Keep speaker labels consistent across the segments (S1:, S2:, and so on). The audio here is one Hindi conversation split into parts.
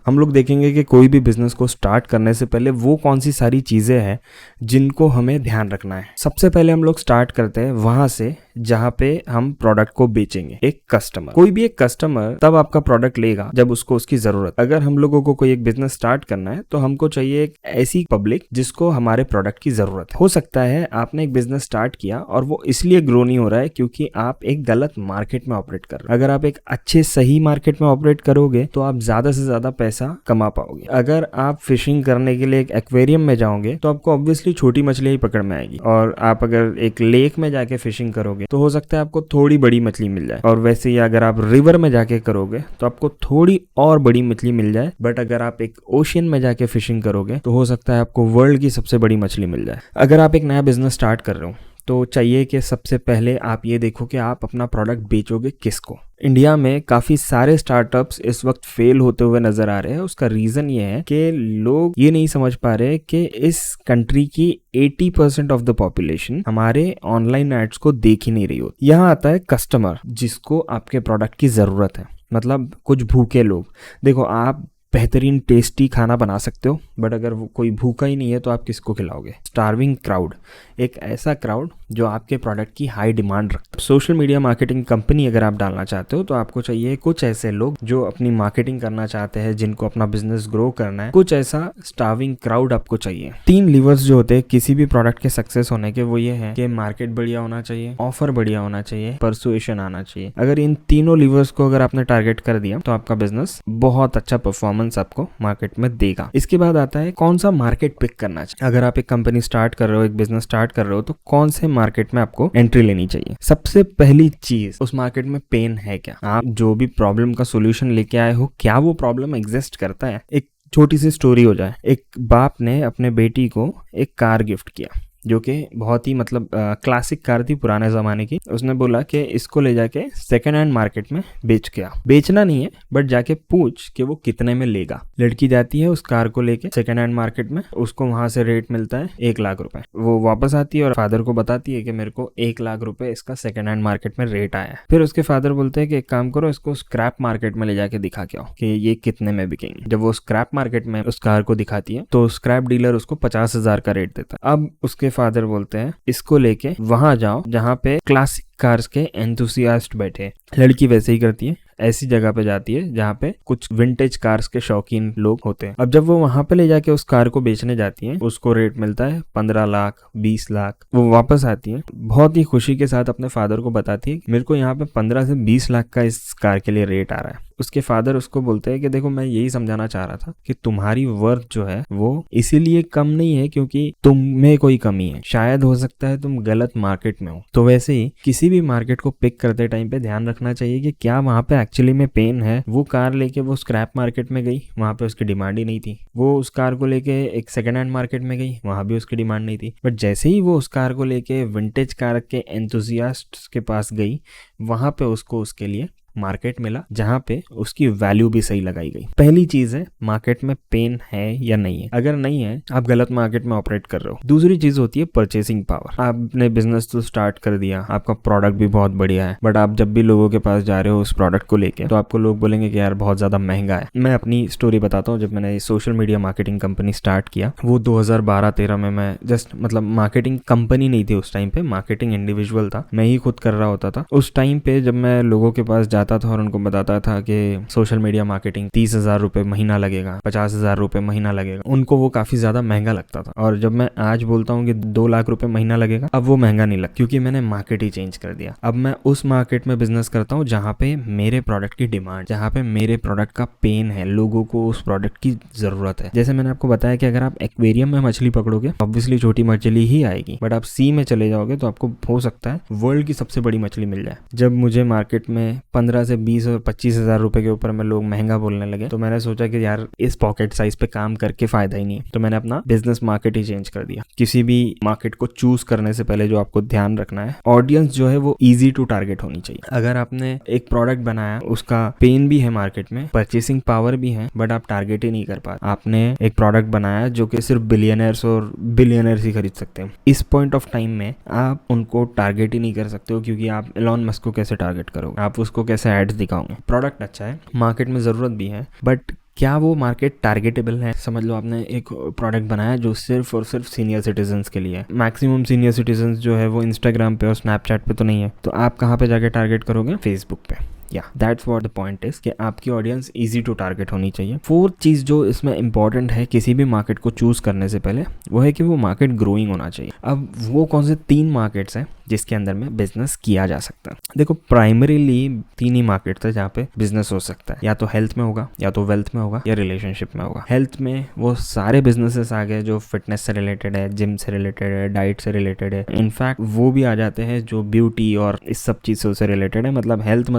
S1: हम लोग देखेंगे कि कोई भी बिजनेस को स्टार्ट करने से पहले वो कौन सी सारी चीज़ें हैं जिनको हमें ध्यान रखना है। सबसे पहले हम लोग स्टार्ट करते हैं वहां से जहाँ पे हम प्रोडक्ट को बेचेंगे। एक कस्टमर, कोई भी एक कस्टमर तब आपका प्रोडक्ट लेगा जब उसको उसकी जरूरत। अगर हम लोगों को कोई एक बिजनेस स्टार्ट करना है तो हमको चाहिए एक ऐसी पब्लिक जिसको हमारे प्रोडक्ट की जरूरत है। हो सकता है आपने एक बिजनेस स्टार्ट किया और वो इसलिए ग्रो नहीं हो रहा है क्योंकि आप एक गलत मार्केट में ऑपरेट कर रहे हो। अगर आप एक अच्छे सही मार्केट में ऑपरेट करोगे तो आप ज्यादा से ज्यादा पैसा कमा पाओगे। अगर आप फिशिंग करने के लिए एक एक्वेरियम में जाओगे तो आपको ऑब्वियसली छोटी मछली ही पकड़ में आएगी, और आप अगर एक लेक में जाके फिशिंग करोगे तो हो सकता है आपको थोड़ी बड़ी मछली मिल जाए, और वैसे ही अगर आप रिवर में जाके करोगे तो आपको थोड़ी और बड़ी मछली मिल जाए। बट अगर आप एक ओशियन में जाके फिशिंग करोगे तो हो सकता है आपको वर्ल्ड की सबसे बड़ी मछली मिल जाए। अगर आप एक नया बिजनेस स्टार्ट कर रहे हो तो चाहिए कि सबसे पहले आप ये देखो कि आप अपना प्रोडक्ट बेचोगे किसको। इंडिया में काफी सारे स्टार्टअप्स इस वक्त फेल होते हुए नजर आ रहे हैं। उसका रीजन ये है कि लोग ये नहीं समझ पा रहे कि इस कंट्री की 80% ऑफ द पॉपुलेशन हमारे ऑनलाइन एड्स को देख ही नहीं रही होती। यहाँ आता है कस्टमर जिसको आपके प्रोडक्ट की जरूरत है, मतलब कुछ भूखे लोग। देखो, आप बेहतरीन टेस्टी खाना बना सकते हो बट अगर वो कोई भूखा ही नहीं है तो आप किसको खिलाओगे। स्टार्विंग क्राउड, एक ऐसा क्राउड जो आपके प्रोडक्ट की हाई डिमांड रखता है। सोशल मीडिया मार्केटिंग कंपनी अगर आप डालना चाहते हो तो आपको चाहिए कुछ ऐसे लोग जो अपनी मार्केटिंग करना चाहते हैं, जिनको अपना बिजनेस ग्रो करना है। कुछ ऐसा स्टार्विंग क्राउड आपको चाहिए। 3 लीवर्स जो होते हैं किसी भी प्रोडक्ट के सक्सेस होने के, वो ये है कि मार्केट बढ़िया होना चाहिए, ऑफर बढ़िया होना चाहिए, परसुएशन आना चाहिए। अगर इन तीनों लीवर्स को अगर आपने टारगेट कर दिया तो आपका बिजनेस बहुत अच्छा परफॉर्मेंस आपको मार्केट में देगा। इसके बाद आता है कौन सा मार्केट पिक करना चाहिए। अगर आप एक कंपनी स्टार्ट कर रहे हो, एक बिजनेस स्टार्ट कर रहे हो, तो कौन से मार्केट में आपको एंट्री लेनी चाहिए। सबसे पहली चीज, उस मार्केट में पेन है क्या। आप जो भी प्रॉब्लम का सोल्यूशन लेके आए हो, क्या वो प्रॉब्लम एग्जिस्ट करता है। एक छोटी सी स्टोरी हो जाए। एक बाप ने अपने बेटी को एक कार गिफ्ट किया जो कि बहुत ही मतलब क्लासिक कार थी पुराने जमाने की। उसने बोला कि इसको ले जाके सेकेंड हैंड मार्केट में बेच के आ। बेचना नहीं है बट जाके पूछ कि वो कितने में लेगा। लड़की जाती है उस कार को लेके सेकेंड हैंड मार्केट में, उसको वहां से रेट मिलता है 1 लाख रुपए। वो वापस आती है और फादर को बताती है कि मेरे को 1 लाख रुपए इसका सेकेंड हैंड मार्केट में रेट आया है। फिर उसके फादर बोलते हैं कि एक काम करो, इसको स्क्रैप मार्केट में ले जाके दिखा के आओ कि ये कितने में बिकेंगे। जब वो स्क्रैप मार्केट में उस कार को दिखाती है तो स्क्रैप डीलर उसको 50,000 का रेट देता है। अब उसके फादर बोलते हैं इसको लेके वहां जाओ जहां पे क्लासिक कार्स के एंथुसियास्ट बैठे। लड़की वैसे ही करती है, ऐसी जगह पे जाती है जहाँ पे कुछ विंटेज कार्स के शौकीन लोग होते हैं। अब जब वो वहां पे ले जाके उस कार को बेचने जाती है, उसको रेट मिलता है 15 लाख 20 लाख। वो वापस आती है, बहुत ही खुशी के साथ अपने फादर को बताती है मेरे को यहाँ पे 15 से 20 लाख का इस कार के लिए रेट आ रहा है। उसके फादर उसको बोलते हैं कि देखो, मैं यही समझाना चाह रहा था कि तुम्हारी वर्थ जो है वो इसीलिए कम नहीं है क्योंकि तुम में कोई कमी है, शायद हो सकता है तुम गलत मार्केट में हो। तो वैसे ही किसी भी मार्केट को पिक करते टाइम पे ध्यान रखना चाहिए कि क्या वहां पे एक्चुअली में पेन है। वो कार लेके वो स्क्रैप मार्केट में गई, वहां पे उसकी डिमांड ही नहीं थी। वो उस कार को लेके एक सेकेंड हैंड मार्केट में गई, वहां भी उसकी डिमांड नहीं थी। बट जैसे ही वो उस कार को लेके विंटेज कार के एंथुसियास्ट के पास गई, वहां पे उसको उसके लिए मार्केट मिला जहां पे उसकी वैल्यू भी सही लगाई गई। पहली चीज है मार्केट में पेन है या नहीं है। अगर नहीं है, आप गलत मार्केट में ऑपरेट कर रहे हो। दूसरी चीज होती है परचेसिंग पावर। आपने बिजनेस तो स्टार्ट कर दिया, आपका प्रोडक्ट भी बहुत बढ़िया है, बट आप जब भी लोगों के पास जा रहे हो उस प्रोडक्ट को लेके तो आपको लोग बोलेंगे कि यार बहुत ज्यादा महंगा है। मैं अपनी स्टोरी बताता हूँ। जब मैंने social media marketing company start किया वो 2012-13 में, मैं जस्ट मतलब मार्केटिंग कंपनी नहीं थी उस टाइम पे, मार्केटिंग इंडिविजुअल था, मैं ही खुद कर रहा होता था। उस टाइम पे जब मैं लोगों के पास जाता था और उनको बताता था कि सोशल मीडिया मार्केटिंग 30,000 रुपए महीना लगेगा, 50,000 रुपए महीना लगेगा, उनको वो काफी ज्यादा महंगा लगता था। और जब मैं आज बोलता हूँ कि 2 लाख रुपए महीना लगेगा, अब वो महंगा नहीं लगता क्योंकि मैंने मार्केट ही चेंज कर दिया। अब मैं उस मार्केट में बिजनेस करता हूँ जहाँ पे मेरे प्रोडक्ट की डिमांड, जहाँ पे मेरे प्रोडक्ट का पेन है, लोगों को उस प्रोडक्ट की जरूरत है। जैसे मैंने आपको बताया कि अगर आप एक्वेरियम में मछली पकड़ोगे ऑब्वियसली छोटी मछली ही आएगी, बट आप सी में चले जाओगे तो आपको हो सकता है वर्ल्ड की सबसे बड़ी मछली मिल जाए। जब मुझे मार्केट में 15 से 20 और 25,000 रुपए के ऊपर में लोग महंगा बोलने लगे तो मैंने सोचा कि यार इस पॉकेट साइज पे काम करके फायदा ही नहीं है। तो मैंने अपना बिजनेस मार्केट ही चेंज कर दिया। किसी भी मार्केट को चूज करने से पहले जो आपको ध्यान रखना है, ऑडियंस जो है वो इजी टू टारगेट होनी चाहिए। अगर आपने एक प्रोडक्ट बनाया, उसका पेन भी है मार्केट में, परचेसिंग पावर भी है, बट आप टारगेट ही नहीं कर पाते। आपने एक प्रोडक्ट बनाया जो कि सिर्फ बिलियनर्स और बिलियनर्स ही खरीद सकते हैं, इस पॉइंट ऑफ टाइम में आप उनको टारगेट ही नहीं कर सकते हो क्योंकि आप एलॉन मस्क को कैसे टारगेट करोगे, आप उसको कैसे एड्स दिखाओगे। प्रोडक्ट अच्छा है, मार्केट में जरूरत भी है, बट क्या वो मार्केट टारगेटेबल है? समझ लो आपने एक प्रोडक्ट बनाया जो सिर्फ और सिर्फ सीनियर सिटीजन्स के लिए है। मैक्सिमम सीनियर सिटीजन्स जो है वो इंस्टाग्राम पे और स्नैपचैट पे तो नहीं है, तो आप कहाँ पे जाके टारगेट करोगे? फेसबुक पे। या that's what the point is कि आपकी ऑडियंस इजी टू टारगेट होनी चाहिए। फोर्थ चीज जो इसमें इंपॉर्टेंट है किसी भी मार्केट को चूज करने से पहले, वो है कि वो मार्केट ग्रोइंग होना चाहिए। अब वो कौन से 3 मार्केट्स हैं जिसके अंदर में बिजनेस किया जा सकता है? देखो, प्राइमरीली 3 ही मार्केट थे जहाँ पे बिजनेस हो सकता है। या तो हेल्थ में होगा, या तो वेल्थ में होगा, या रिलेशनशिप में होगा। हेल्थ में वो सारे बिजनेसेस आ गए जो फिटनेस से रिलेटेड है, जिम से रिलेटेड है, डाइट से रिलेटेड है। इनफैक्ट वो भी आ जाते हैं जो ब्यूटी और इस सब चीजों से रिलेटेड है। मतलब हेल्थ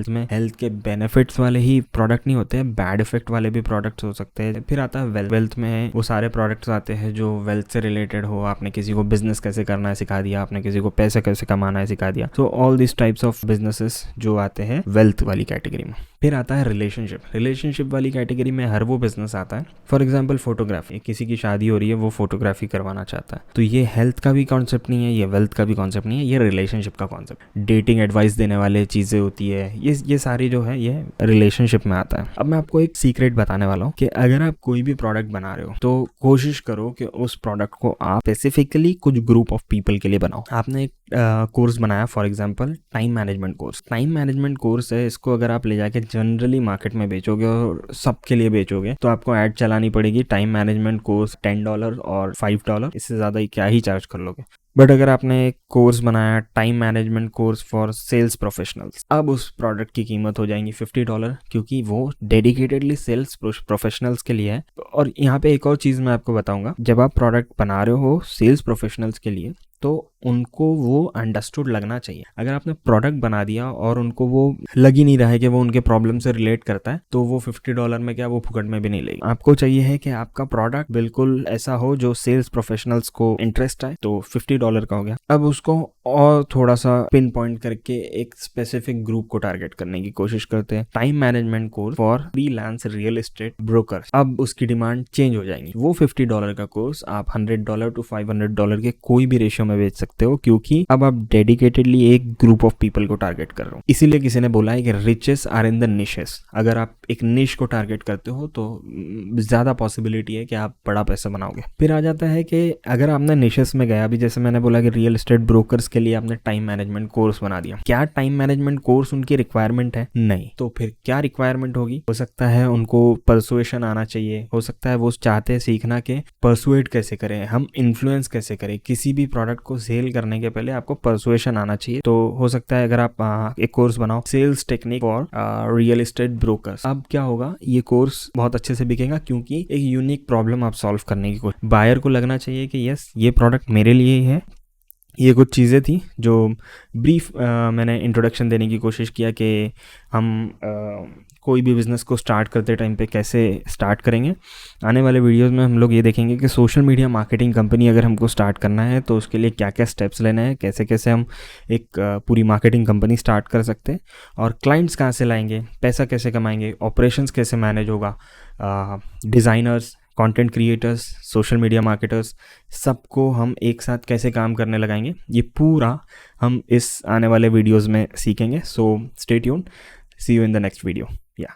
S1: में हेल्थ के बेनिफिट्स वाले ही प्रोडक्ट नहीं होते हैं, बैड इफेक्ट वाले भी प्रोडक्ट्स हो सकते हैं। फिर आता है वेल्थ। वेल्थ में वो सारे प्रोडक्ट्स आते हैं जो वेल्थ से रिलेटेड हो। आपने किसी को बिजनेस कैसे करना है सिखा दिया, आपने किसी को पैसे कैसे कमाना है सिखा दिया। So all this types of businesses जो आते हैं वेल्थ वाली कैटेगरी में। फिर आता है रिलेशनशिप वाली कैटेगरी में हर वो बिजनेस आता है, फॉर एग्जाम्पल फोटोग्राफी। किसी की शादी हो रही है, वो फोटोग्राफी करवाना चाहता है, तो ये हेल्थ का भी कॉन्सेप्ट नहीं है, ये वेल्थ का भी कॉन्सेप्ट नहीं है, ये रिलेशनशिप का कॉन्सेप्ट। डेटिंग एडवाइस देने वाले चीजें होती है, ये सारी जो है ये रिलेशनशिप में आता है। अब मैं आपको एक सीक्रेट बताने वाला हूँ कि अगर आप कोई भी प्रोडक्ट बना रहे हो तो कोशिश करो कि उस प्रोडक्ट को आप स्पेसिफिकली कुछ ग्रुप ऑफ पीपल के लिए बनाओ। आपने एक कोर्स बनाया, for example time management course. Time management course है, इसको अगर आप ले जाके जनरली मार्केट में बेचोगे और सबके लिए बेचोगे तो आपको ऐड चलानी पड़ेगी, टाइम मैनेजमेंट कोर्स $10 और $5, इससे ज़्यादा क्या ही चार्ज कर लोगे। बट अगर आपने एक कोर्स बनाया time management course for sales professionals, अब उस प्रोडक्ट की कीमत हो जाएंगी $50, क्योंकि वो डेडिकेटेडली सेल्स प्रोफेशनल्स के लिए है। और यहाँ पे एक और चीज़ मैं आपको बताऊंगा, जब आप प्रोडक्ट बना रहे हो सेल्स प्रोफेशनल्स के लिए तो उनको वो अंडरस्टूड लगना चाहिए। अगर आपने प्रोडक्ट बना दिया और उनको वो लग ही नहीं रहा है कि वो उनके प्रॉब्लम से रिलेट करता है, तो वो $50 में क्या वो फुकट में भी नहीं लेगी। आपको चाहिए है कि आपका प्रोडक्ट बिल्कुल ऐसा हो जो सेल्स प्रोफेशनल्स को इंटरेस्ट आए, तो $50 का हो गया। अब उसको और थोड़ा सा पिन पॉइंट करके एक स्पेसिफिक ग्रुप को टारगेट करने की कोशिश करते हैं। Time management course for freelance real estate broker. अब उसकी डिमांड चेंज हो जाएंगी। वो $50 का कोर्स आप $100 to $500 के कोई भी रेशियो में बेच सकते हो, क्योंकि अब आप डेडिकेटेडली एक ग्रुप ऑफ पीपल को टारगेट कर रहे हो। इसीलिए किसी ने बोला है कि riches are in the niches. अगर आप एक निश को टारगेट करते हो तो ज्यादा पॉसिबिलिटी है कि आप बड़ा पैसा बनाओगे। फिर आ जाता है कि अगर आपने निशेस में गया, अभी जैसे मैंने बोला कि रियल एस्टेट ब्रोकर्स के लिए आपने टाइम मैनेजमेंट कोर्स बना दिया, क्या टाइम मैनेजमेंट कोर्स उनकी रिक्वायरमेंट है? नहीं। तो फिर क्या रिक्वायरमेंट होगी? हो सकता है उनको परसुएशन आना चाहिए, हो सकता है वो चाहते हैं सीखना कि परसुएट कैसे करें, हम इन्फ्लुएंस कैसे करें। किसी भी प्रोडक्ट को सेल करने के पहले आपको परसुएशन आना चाहिए। तो हो सकता है अगर आप एक कोर्स बनाओ sales technique for real estate brokers. अब क्या होगा, ये कोर्स बहुत अच्छे से बिकेगा क्योंकि एक यूनिक प्रॉब्लम आप सॉल्व करने की कोशिश। बायर को लगना चाहिए कि यस ये प्रोडक्ट मेरे लिए ही है। ये कुछ चीज़ें थी जो ब्रीफ मैंने इंट्रोडक्शन देने की कोशिश किया कि हम कोई भी बिज़नेस को स्टार्ट करते टाइम पे कैसे स्टार्ट करेंगे। आने वाले वीडियोस में हम लोग ये देखेंगे कि सोशल मीडिया मार्केटिंग कंपनी अगर हमको स्टार्ट करना है तो उसके लिए क्या क्या स्टेप्स लेना है, कैसे कैसे हम एक पूरी मार्केटिंग कंपनी स्टार्ट कर सकते हैं, और क्लाइंट्स कहाँ से लाएंगे, पैसा कैसे कमाएंगे, ऑपरेशंस कैसे मैनेज होगा, designers, content creators, social media marketers, सबको हम एक साथ कैसे काम करने लगाएंगे, ये पूरा हम इस आने वाले वीडियोस में सीखेंगे। So stay tuned, see you in the next video. या